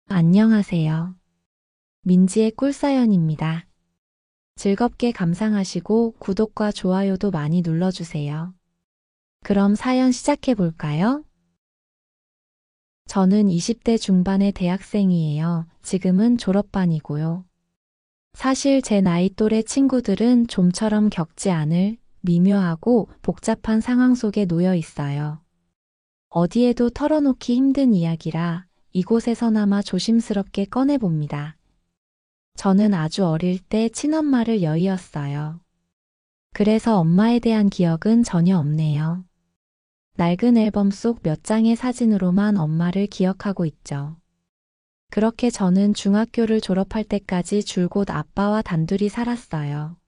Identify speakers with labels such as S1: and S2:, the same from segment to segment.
S1: 안녕하세요. 민지의 꿀사연입니다. 즐겁게 감상하시고 구독과 좋아요도 많이 눌러주세요. 그럼 사연 시작해 볼까요? 저는 20대 중반의 대학생이에요. 지금은 졸업반이고요. 사실 제 나이 또래 친구들은 좀처럼 겪지 않을 미묘하고 복잡한 상황 속에 놓여 있어요. 어디에도 털어놓기 힘든 이야기라 이곳에서나마 조심스럽게 꺼내봅니다. 저는 아주 어릴 때 친엄마를 여의었어요. 그래서 엄마에 대한 기억은 전혀 없네요. 낡은 앨범 속 몇 장의 사진으로만 엄마를 기억하고 있죠. 그렇게 저는 중학교를 졸업할 때까지 줄곧 아빠와 단둘이 살았어요.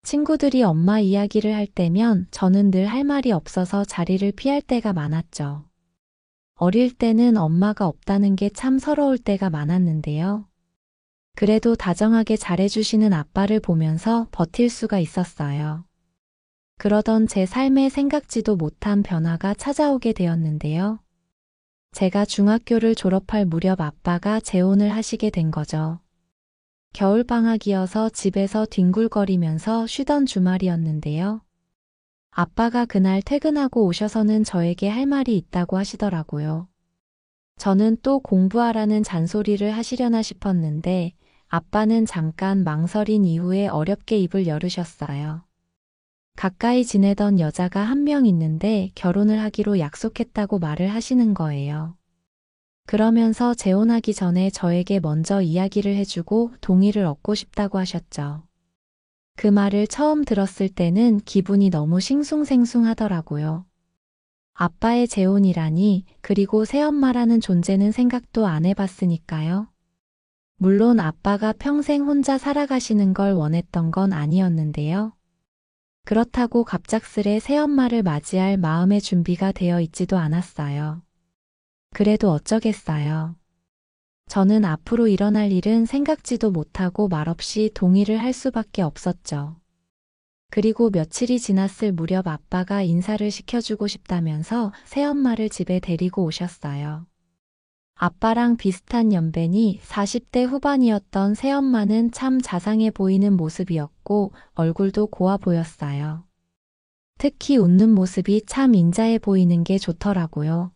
S1: 친구들이 엄마 이야기를 할 때면 저는 늘 할 말이 없어서 자리를 피할 때가 많았죠. 어릴 때는 엄마가 없다는 게 참 서러울 때가 많았는데요. 그래도 다정하게 잘해주시는 아빠를 보면서 버틸 수가 있었어요. 그러던 제 삶에 생각지도 못한 변화가 찾아오게 되었는데요. 제가 중학교를 졸업할 무렵 아빠가 재혼을 하시게 된 거죠. 겨울방학이어서 집에서 뒹굴거리면서 쉬던 주말이었는데요. 아빠가 그날 퇴근하고 오셔서는 저에게 할 말이 있다고 하시더라고요. 저는 또 공부하라는 잔소리를 하시려나 싶었는데 아빠는 잠깐 망설인 이후에 어렵게 입을 열으셨어요. 가까이 지내던 여자가 한 명 있는데 결혼을 하기로 약속했다고 말을 하시는 거예요. 그러면서 재혼하기 전에 저에게 먼저 이야기를 해주고 동의를 얻고 싶다고 하셨죠. 그 말을 처음 들었을 때는 기분이 너무 싱숭생숭하더라고요. 아빠의 재혼이라니, 그리고 새엄마라는 존재는 생각도 안 해봤으니까요. 물론 아빠가 평생 혼자 살아가시는 걸 원했던 건 아니었는데요. 그렇다고 갑작스레 새엄마를 맞이할 마음의 준비가 되어 있지도 않았어요. 그래도 어쩌겠어요. 저는 앞으로 일어날 일은 생각지도 못하고 말없이 동의를 할 수밖에 없었죠. 그리고 며칠이 지났을 무렵 아빠가 인사를 시켜주고 싶다면서 새엄마를 집에 데리고 오셨어요. 아빠랑 비슷한 연배니 40대 후반이었던 새엄마는 참 자상해 보이는 모습이었고 얼굴도 고와 보였어요. 특히 웃는 모습이 참 인자해 보이는 게 좋더라고요.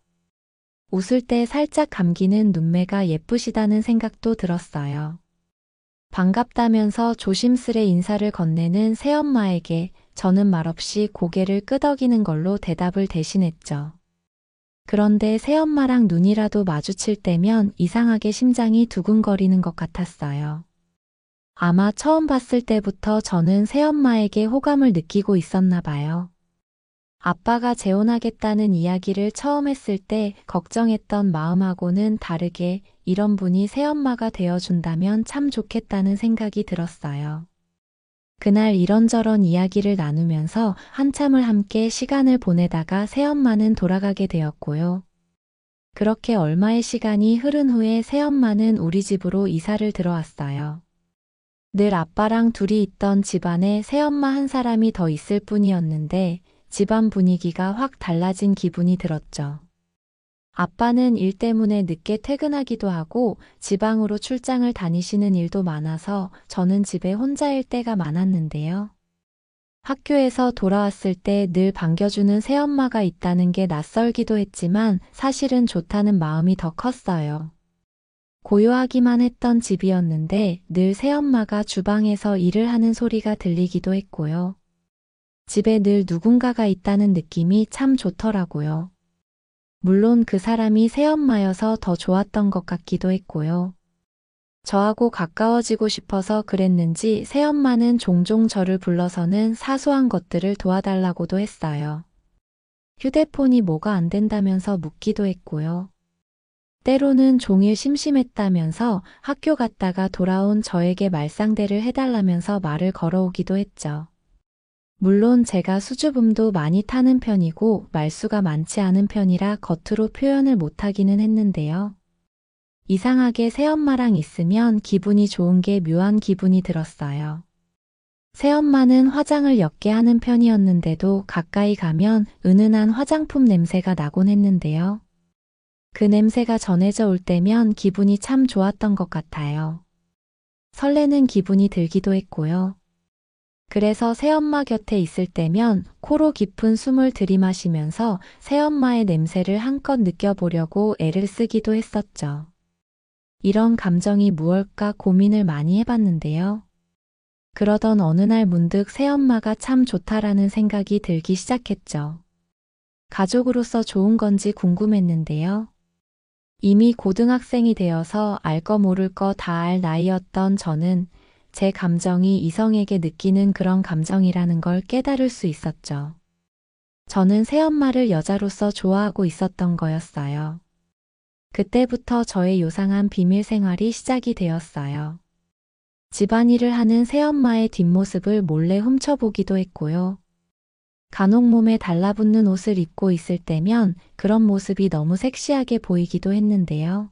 S1: 웃을 때 살짝 감기는 눈매가 예쁘시다는 생각도 들었어요. 반갑다면서 조심스레 인사를 건네는 새엄마에게 저는 말없이 고개를 끄덕이는 걸로 대답을 대신했죠. 그런데 새엄마랑 눈이라도 마주칠 때면 이상하게 심장이 두근거리는 것 같았어요. 아마 처음 봤을 때부터 저는 새엄마에게 호감을 느끼고 있었나 봐요. 아빠가 재혼하겠다는 이야기를 처음 했을 때 걱정했던 마음하고는 다르게 이런 분이 새엄마가 되어준다면 참 좋겠다는 생각이 들었어요. 그날 이런저런 이야기를 나누면서 한참을 함께 시간을 보내다가 새엄마는 돌아가게 되었고요. 그렇게 얼마의 시간이 흐른 후에 새엄마는 우리 집으로 이사를 들어왔어요. 늘 아빠랑 둘이 있던 집안에 새엄마 한 사람이 더 있을 뿐이었는데 집안 분위기가 확 달라진 기분이 들었죠. 아빠는 일 때문에 늦게 퇴근하기도 하고 지방으로 출장을 다니시는 일도 많아서 저는 집에 혼자일 때가 많았는데요. 학교에서 돌아왔을 때 늘 반겨주는 새엄마가 있다는 게 낯설기도 했지만 사실은 좋다는 마음이 더 컸어요. 고요하기만 했던 집이었는데 늘 새엄마가 주방에서 일을 하는 소리가 들리기도 했고요. 집에 늘 누군가가 있다는 느낌이 참 좋더라고요. 물론 그 사람이 새엄마여서 더 좋았던 것 같기도 했고요. 저하고 가까워지고 싶어서 그랬는지 새엄마는 종종 저를 불러서는 사소한 것들을 도와달라고도 했어요. 휴대폰이 뭐가 안 된다면서 묻기도 했고요. 때로는 종일 심심했다면서 학교 갔다가 돌아온 저에게 말상대를 해달라면서 말을 걸어오기도 했죠. 물론 제가 수줍음도 많이 타는 편이고 말수가 많지 않은 편이라 겉으로 표현을 못하기는 했는데요. 이상하게 새엄마랑 있으면 기분이 좋은 게 묘한 기분이 들었어요. 새엄마는 화장을 옅게 하는 편이었는데도 가까이 가면 은은한 화장품 냄새가 나곤 했는데요. 그 냄새가 전해져 올 때면 기분이 참 좋았던 것 같아요. 설레는 기분이 들기도 했고요. 그래서 새엄마 곁에 있을 때면 코로 깊은 숨을 들이마시면서 새엄마의 냄새를 한껏 느껴보려고 애를 쓰기도 했었죠. 이런 감정이 무엇일까 고민을 많이 해봤는데요. 그러던 어느 날 문득 새엄마가 참 좋다라는 생각이 들기 시작했죠. 가족으로서 좋은 건지 궁금했는데요. 이미 고등학생이 되어서 알 거 모를 거 다 알 나이였던 저는 제 감정이 이성에게 느끼는 그런 감정이라는 걸 깨달을 수 있었죠. 저는 새엄마를 여자로서 좋아하고 있었던 거였어요. 그때부터 저의 요상한 비밀 생활이 시작이 되었어요. 집안일을 하는 새엄마의 뒷모습을 몰래 훔쳐보기도 했고요. 간혹 몸에 달라붙는 옷을 입고 있을 때면 그런 모습이 너무 섹시하게 보이기도 했는데요.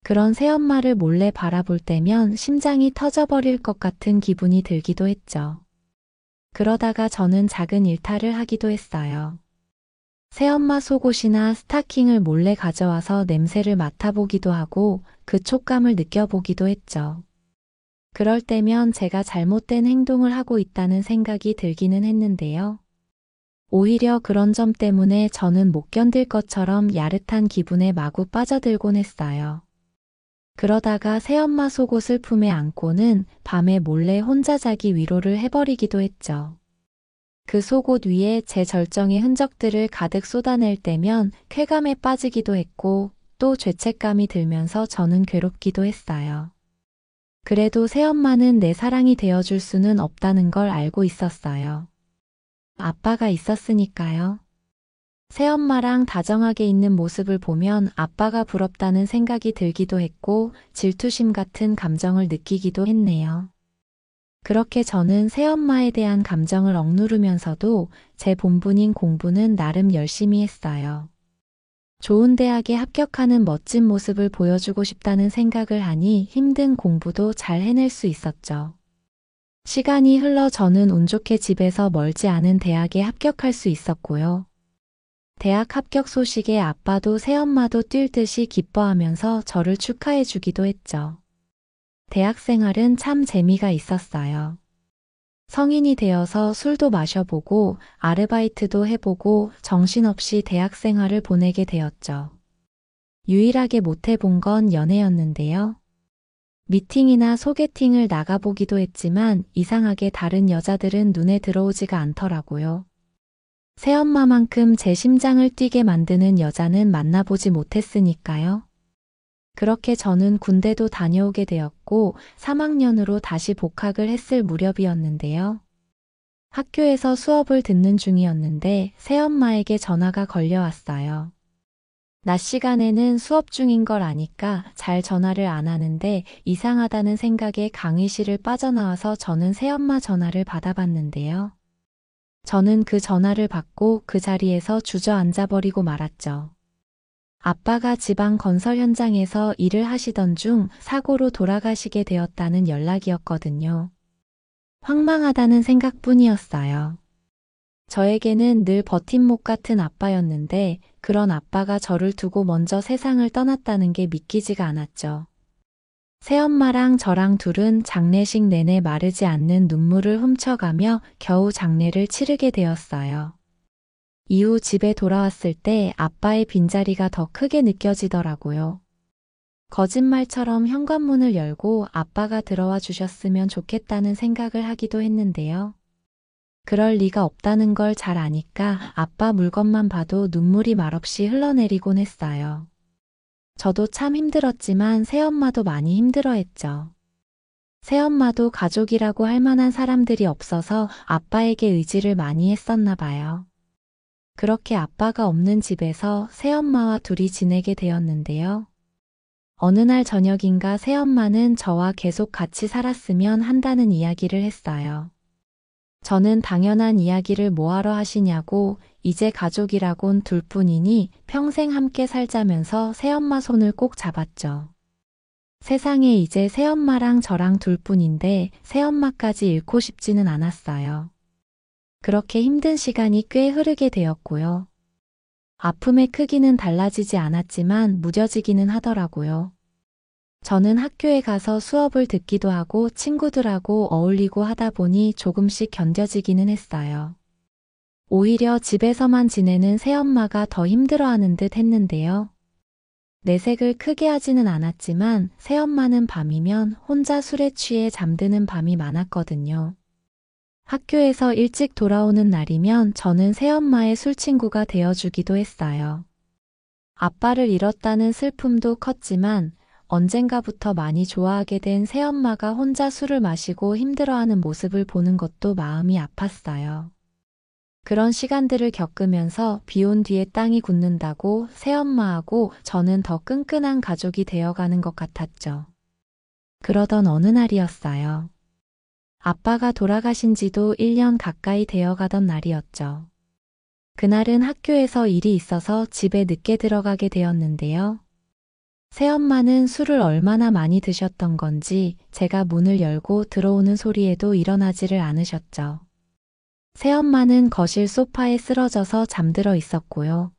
S1: 그런 새엄마를 몰래 바라볼 때면 심장이 터져버릴 것 같은 기분이 들기도 했죠. 그러다가 저는 작은 일탈을 하기도 했어요. 새엄마 속옷이나 스타킹을 몰래 가져와서 냄새를 맡아보기도 하고 그 촉감을 느껴보기도 했죠. 그럴 때면 제가 잘못된 행동을 하고 있다는 생각이 들기는 했는데요. 오히려 그런 점 때문에 저는 못 견딜 것처럼 야릇한 기분에 마구 빠져들곤 했어요. 그러다가 새엄마 속옷을 품에 안고는 밤에 몰래 혼자 자기 위로를 해버리기도 했죠. 그 속옷 위에 제 절정의 흔적들을 가득 쏟아낼 때면 쾌감에 빠지기도 했고 또 죄책감이 들면서 저는 괴롭기도 했어요. 그래도 새엄마는 내 사랑이 되어줄 수는 없다는 걸 알고 있었어요. 아빠가 있었으니까요. 새엄마랑 다정하게 있는 모습을 보면 아빠가 부럽다는 생각이 들기도 했고 질투심 같은 감정을 느끼기도 했네요. 그렇게 저는 새엄마에 대한 감정을 억누르면서도 제 본분인 공부는 나름 열심히 했어요. 좋은 대학에 합격하는 멋진 모습을 보여주고 싶다는 생각을 하니 힘든 공부도 잘 해낼 수 있었죠. 시간이 흘러 저는 운 좋게 집에서 멀지 않은 대학에 합격할 수 있었고요. 대학 합격 소식에 아빠도 새엄마도 뛸 듯이 기뻐하면서 저를 축하해 주기도 했죠. 대학 생활은 참 재미가 있었어요. 성인이 되어서 술도 마셔보고 아르바이트도 해보고 정신없이 대학 생활을 보내게 되었죠. 유일하게 못 해본 건 연애였는데요. 미팅이나 소개팅을 나가보기도 했지만 이상하게 다른 여자들은 눈에 들어오지가 않더라고요. 새엄마만큼 제 심장을 뛰게 만드는 여자는 만나보지 못했으니까요. 그렇게 저는 군대도 다녀오게 되었고 3학년으로 다시 복학을 했을 무렵이었는데요. 학교에서 수업을 듣는 중이었는데 새엄마에게 전화가 걸려왔어요. 낮 시간에는 수업 중인 걸 아니까 잘 전화를 안 하는데 이상하다는 생각에 강의실을 빠져나와서 저는 새엄마 전화를 받아봤는데요. 저는 그 전화를 받고 그 자리에서 주저앉아 버리고 말았죠. 아빠가 지방 건설 현장에서 일을 하시던 중 사고로 돌아가시게 되었다는 연락이었거든요. 황망하다는 생각뿐이었어요. 저에게는 늘 버팀목 같은 아빠였는데 그런 아빠가 저를 두고 먼저 세상을 떠났다는 게 믿기지가 않았죠. 새엄마랑 저랑 둘은 장례식 내내 마르지 않는 눈물을 훔쳐가며 겨우 장례를 치르게 되었어요. 이후 집에 돌아왔을 때 아빠의 빈자리가 더 크게 느껴지더라고요. 거짓말처럼 현관문을 열고 아빠가 들어와 주셨으면 좋겠다는 생각을 하기도 했는데요. 그럴 리가 없다는 걸 잘 아니까 아빠 물건만 봐도 눈물이 말없이 흘러내리곤 했어요. 저도 참 힘들었지만 새엄마도 많이 힘들어했죠. 새엄마도 가족이라고 할 만한 사람들이 없어서 아빠에게 의지를 많이 했었나 봐요. 그렇게 아빠가 없는 집에서 새엄마와 둘이 지내게 되었는데요. 어느 날 저녁인가 새엄마는 저와 계속 같이 살았으면 한다는 이야기를 했어요. 저는 당연한 이야기를 뭐하러 하시냐고 이제 가족이라곤 둘뿐이니 평생 함께 살자면서 새엄마 손을 꼭 잡았죠. 세상에 이제 새엄마랑 저랑 둘뿐인데 새엄마까지 잃고 싶지는 않았어요. 그렇게 힘든 시간이 꽤 흐르게 되었고요. 아픔의 크기는 달라지지 않았지만 무뎌지기는 하더라고요. 저는 학교에 가서 수업을 듣기도 하고 친구들하고 어울리고 하다 보니 조금씩 견뎌지기는 했어요. 오히려 집에서만 지내는 새엄마가 더 힘들어하는 듯 했는데요. 내색을 크게 하지는 않았지만 새엄마는 밤이면 혼자 술에 취해 잠드는 밤이 많았거든요. 학교에서 일찍 돌아오는 날이면 저는 새엄마의 술친구가 되어주기도 했어요. 아빠를 잃었다는 슬픔도 컸지만 언젠가부터 많이 좋아하게 된 새엄마가 혼자 술을 마시고 힘들어하는 모습을 보는 것도 마음이 아팠어요. 그런 시간들을 겪으면서 비온 뒤에 땅이 굳는다고 새엄마하고 저는 더 끈끈한 가족이 되어가는 것 같았죠. 그러던 어느 날이었어요. 아빠가 돌아가신 지도 1년 가까이 되어가던 날이었죠. 그날은 학교에서 일이 있어서 집에 늦게 들어가게 되었는데요. 새엄마는 술을 얼마나 많이 드셨던 건지 제가 문을 열고 들어오는 소리에도 일어나지를 않으셨죠. 새엄마는 거실 소파에 쓰러져서 잠들어 있었고요.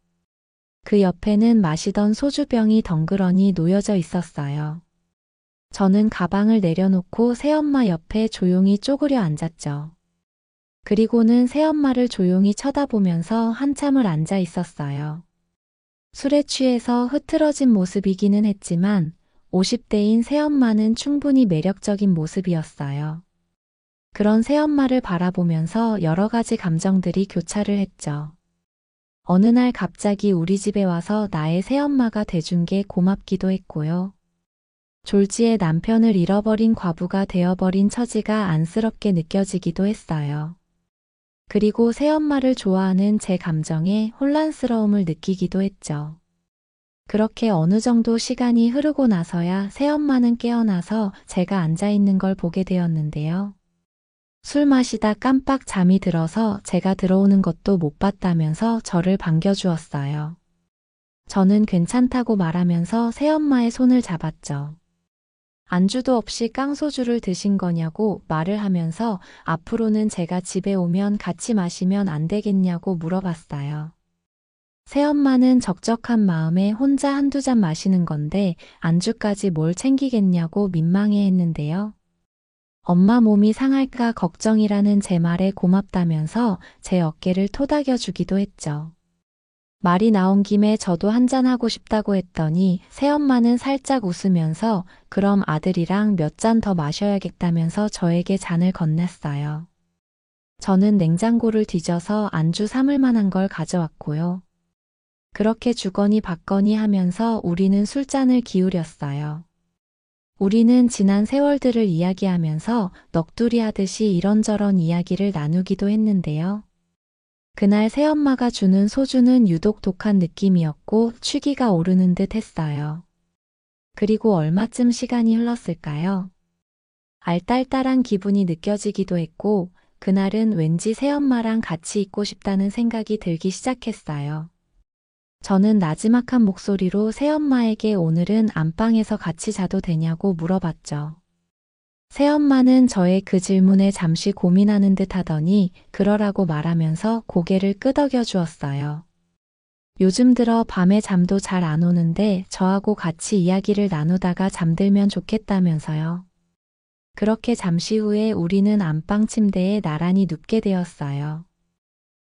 S1: 그 옆에는 마시던 소주병이 덩그러니 놓여져 있었어요. 저는 가방을 내려놓고 새엄마 옆에 조용히 쪼그려 앉았죠. 그리고는 새엄마를 조용히 쳐다보면서 한참을 앉아 있었어요. 술에 취해서 흐트러진 모습이기는 했지만 50대인 새엄마는 충분히 매력적인 모습이었어요. 그런 새엄마를 바라보면서 여러 가지 감정들이 교차를 했죠. 어느 날 갑자기 우리 집에 와서 나의 새엄마가 돼준 게 고맙기도 했고요. 졸지에 남편을 잃어버린 과부가 되어버린 처지가 안쓰럽게 느껴지기도 했어요. 그리고 새엄마를 좋아하는 제 감정에 혼란스러움을 느끼기도 했죠. 그렇게 어느 정도 시간이 흐르고 나서야 새엄마는 깨어나서 제가 앉아있는 걸 보게 되었는데요. 술 마시다 깜빡 잠이 들어서 제가 들어오는 것도 못 봤다면서 저를 반겨주었어요. 저는 괜찮다고 말하면서 새엄마의 손을 잡았죠. 안주도 없이 깡소주를 드신 거냐고 말을 하면서 앞으로는 제가 집에 오면 같이 마시면 안 되겠냐고 물어봤어요. 새엄마는 적적한 마음에 혼자 한두 잔 마시는 건데 안주까지 뭘 챙기겠냐고 민망해 했는데요. 엄마 몸이 상할까 걱정이라는 제 말에 고맙다면서 제 어깨를 토닥여 주기도 했죠. 말이 나온 김에 저도 한잔하고 싶다고 했더니 새엄마는 살짝 웃으면서 그럼 아들이랑 몇 잔 더 마셔야겠다면서 저에게 잔을 건넸어요. 저는 냉장고를 뒤져서 안주 삼을 만한 걸 가져왔고요. 그렇게 주거니 받거니 하면서 우리는 술잔을 기울였어요. 우리는 지난 세월들을 이야기하면서 넋두리 하듯이 이런저런 이야기를 나누기도 했는데요. 그날 새엄마가 주는 소주는 유독 독한 느낌이었고 취기가 오르는 듯 했어요. 그리고 얼마쯤 시간이 흘렀을까요? 알딸딸한 기분이 느껴지기도 했고 그날은 왠지 새엄마랑 같이 있고 싶다는 생각이 들기 시작했어요. 저는 나지막한 목소리로 새엄마에게 오늘은 안방에서 같이 자도 되냐고 물어봤죠. 새엄마는 저의 그 질문에 잠시 고민하는 듯 하더니 그러라고 말하면서 고개를 끄덕여 주었어요. 요즘 들어 밤에 잠도 잘 안 오는데 저하고 같이 이야기를 나누다가 잠들면 좋겠다면서요. 그렇게 잠시 후에 우리는 안방 침대에 나란히 눕게 되었어요.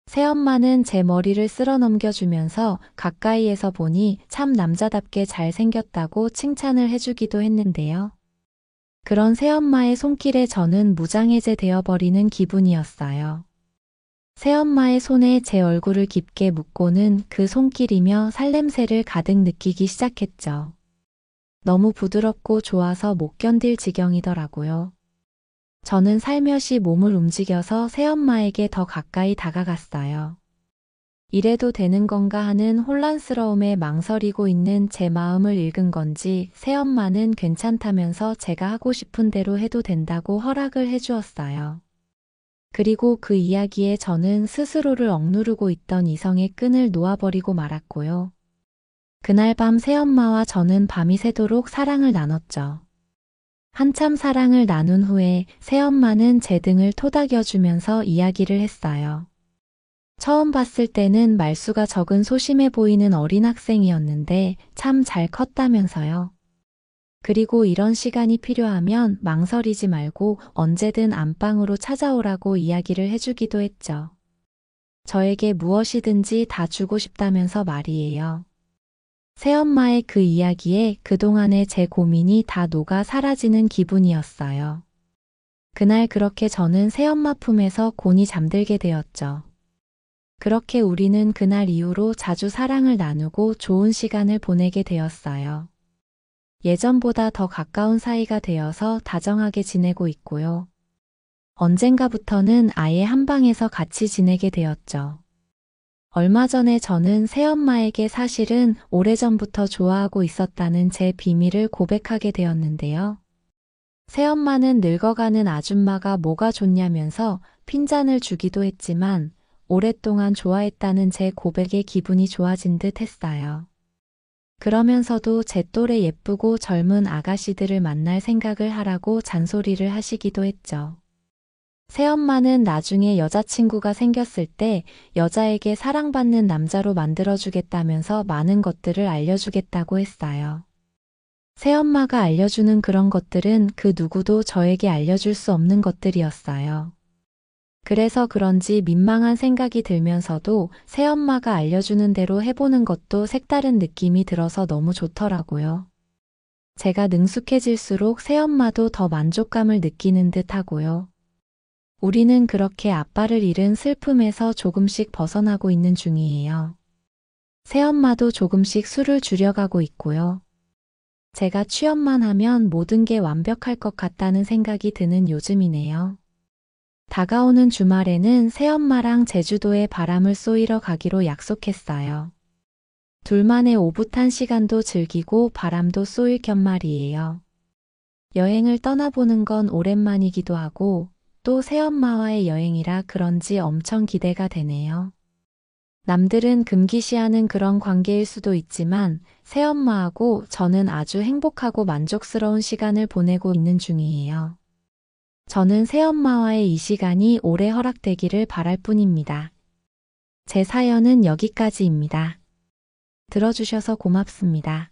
S1: 새엄마는 제 머리를 쓸어 넘겨주면서 가까이에서 보니 참 남자답게 잘생겼다고 칭찬을 해주기도 했는데요. 그런 새엄마의 손길에 저는 무장해제 되어버리는 기분이었어요. 새엄마의 손에 제 얼굴을 깊게 묻고는 그 손길이며 살냄새를 가득 느끼기 시작했죠. 너무 부드럽고 좋아서 못 견딜 지경이더라고요. 저는 살며시 몸을 움직여서 새엄마에게 더 가까이 다가갔어요. 이래도 되는 건가 하는 혼란스러움에 망설이고 있는 제 마음을 읽은 건지 새엄마는 괜찮다면서 제가 하고 싶은 대로 해도 된다고 허락을 해주었어요. 그리고 그 이야기에 저는 스스로를 억누르고 있던 이성의 끈을 놓아버리고 말았고요. 그날 밤 새엄마와 저는 밤이 새도록 사랑을 나눴죠. 한참 사랑을 나눈 후에 새엄마는 제 등을 토닥여주면서 이야기를 했어요. 처음 봤을 때는 말수가 적은 소심해 보이는 어린 학생이었는데 참 잘 컸다면서요. 그리고 이런 시간이 필요하면 망설이지 말고 언제든 안방으로 찾아오라고 이야기를 해주기도 했죠. 저에게 무엇이든지 다 주고 싶다면서 말이에요. 새엄마의 그 이야기에 그동안의 제 고민이 다 녹아 사라지는 기분이었어요. 그날 그렇게 저는 새엄마 품에서 곤히 잠들게 되었죠. 그렇게 우리는 그날 이후로 자주 사랑을 나누고 좋은 시간을 보내게 되었어요. 예전보다 더 가까운 사이가 되어서 다정하게 지내고 있고요. 언젠가부터는 아예 한 방에서 같이 지내게 되었죠. 얼마 전에 저는 새엄마에게 사실은 오래전부터 좋아하고 있었다는 제 비밀을 고백하게 되었는데요. 새엄마는 늙어가는 아줌마가 뭐가 좋냐면서 핀잔을 주기도 했지만 오랫동안 좋아했다는 제 고백에 기분이 좋아진 듯 했어요. 그러면서도 제 또래 예쁘고 젊은 아가씨들을 만날 생각을 하라고 잔소리를 하시기도 했죠. 새엄마는 나중에 여자친구가 생겼을 때 여자에게 사랑받는 남자로 만들어주겠다면서 많은 것들을 알려주겠다고 했어요. 새엄마가 알려주는 그런 것들은 그 누구도 저에게 알려줄 수 없는 것들이었어요. 그래서 그런지 민망한 생각이 들면서도 새엄마가 알려주는 대로 해보는 것도 색다른 느낌이 들어서 너무 좋더라고요. 제가 능숙해질수록 새엄마도 더 만족감을 느끼는 듯 하고요. 우리는 그렇게 아빠를 잃은 슬픔에서 조금씩 벗어나고 있는 중이에요. 새엄마도 조금씩 술을 줄여가고 있고요. 제가 취업만 하면 모든 게 완벽할 것 같다는 생각이 드는 요즘이네요. 다가오는 주말에는 새엄마랑 제주도에 바람을 쏘이러 가기로 약속했어요. 둘만의 오붓한 시간도 즐기고 바람도 쏘일 겸 말이에요. 여행을 떠나보는 건 오랜만이기도 하고 또 새엄마와의 여행이라 그런지 엄청 기대가 되네요. 남들은 금기시하는 그런 관계일 수도 있지만 새엄마하고 저는 아주 행복하고 만족스러운 시간을 보내고 있는 중이에요. 저는 새엄마와의 이 시간이 오래 허락되기를 바랄 뿐입니다. 제 사연은 여기까지입니다. 들어주셔서 고맙습니다.